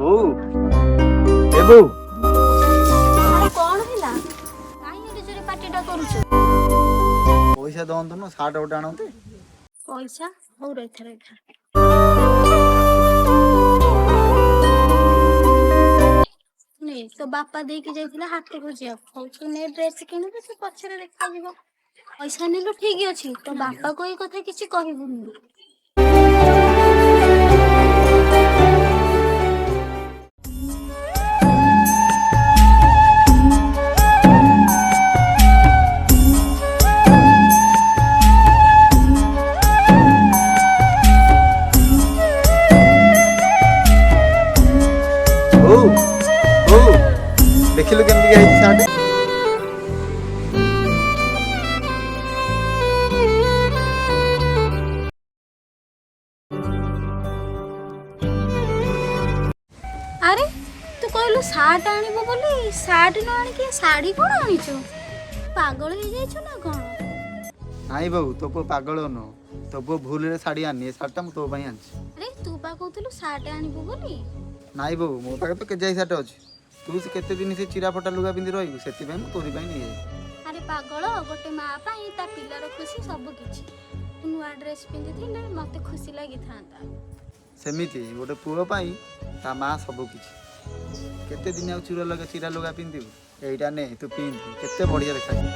ବୋଉ ଏ ବୋଉ କଣ ହେଲା କାଇଁ ଏତେ ଜୋରେ ପାଟିଟା କରୁଛୁ? ପଇସା ଦଅନ୍ତୁ ନା ସାର୍ଟ ଗୋଟେ ଆଣନ୍ତି। ପଇସା ହଉ ରହିଥା ରହିଥା। ନେ ତୋ ବାପା ଦେଇକି ଯାଇଥିଲା ହାଟକୁ ଯିବାକୁ କହୁଛୁ ନେ ଡ୍ରେସ କିଣିବୁ ସେ ପଛରେ ଦେଖାଯିବ। ପଇସା ନେଲୁ ଠିକ ଅଛି ତୋ ବାପାକୁ ଏଇ କଥା କିଛି କହିବୁନି। ବୋଉ ବୋଉ ଦେଖିଲୁ କେମିତି ହେଇଛି ସାର୍ଟ। ଆରେ ତୁ କହିଲୁ ସାର୍ଟ ଆଣିବୁ ବୋଲି ସାର୍ଟ ନ ଆଣିକି ଶାଢୀ କଣ ଆଣିଛୁ? ପାଗଳ ହେଇଯାଇଛୁ ନା କଣ? ନାଇଁ ବୋଉ ତୋ ପୁଅ ପାଗଳ ନୁହଁ। ତୋ ପୁଅ ଭୁଲରେ ଶାଢ଼ୀ ଆଣିନି ଏ ଶାଢ଼ୀଟା ମୁଁ ତୋ ପାଇଁ ଆଣିଛି। ଆରେ ତୁ ପା କହୁଥିଲୁ ସାର୍ଟ ଆଣିବୁ ବୋଲି। ନାଇଁ ବୋଉ ମୋ ପାଖରେ ତ କେଜାଇ ସାର୍ଟ ଅଛି। ତୁ କେତେ ଦିନ ସେ ଚିରା ଫଟା ଲୁଗା ପିନ୍ଧି ରହିବୁ ସେଥିପାଇଁ ମୁଁ ତୋରି ପାଇଁ ନେଇଯାଇଛି। ଆରେ ପାଗଳ ଗୋଟେ ମା ପାଇଁ ତା ପିଲାର ଖୁସି ସବୁ କିଛି। ତୁ ନୂଆ ଡ୍ରେସ ପିନ୍ଧିଥିଲେ ମତେ ଖୁସି ଲାଗିଥାନ୍ତା। ସେମିତି ଗୋଟେ ପୁଅ ପାଇଁ ତା ମା ସବୁ କିଛି। କେତେ ଦିନ ଆଉ ଚିରା ଲୁଗା ପିନ୍ଧିବୁ ଏଇଟା ନେ ତୁ ପିନ୍ଧି କେତେ ବଢିଆ ଦେଖାଯିବ।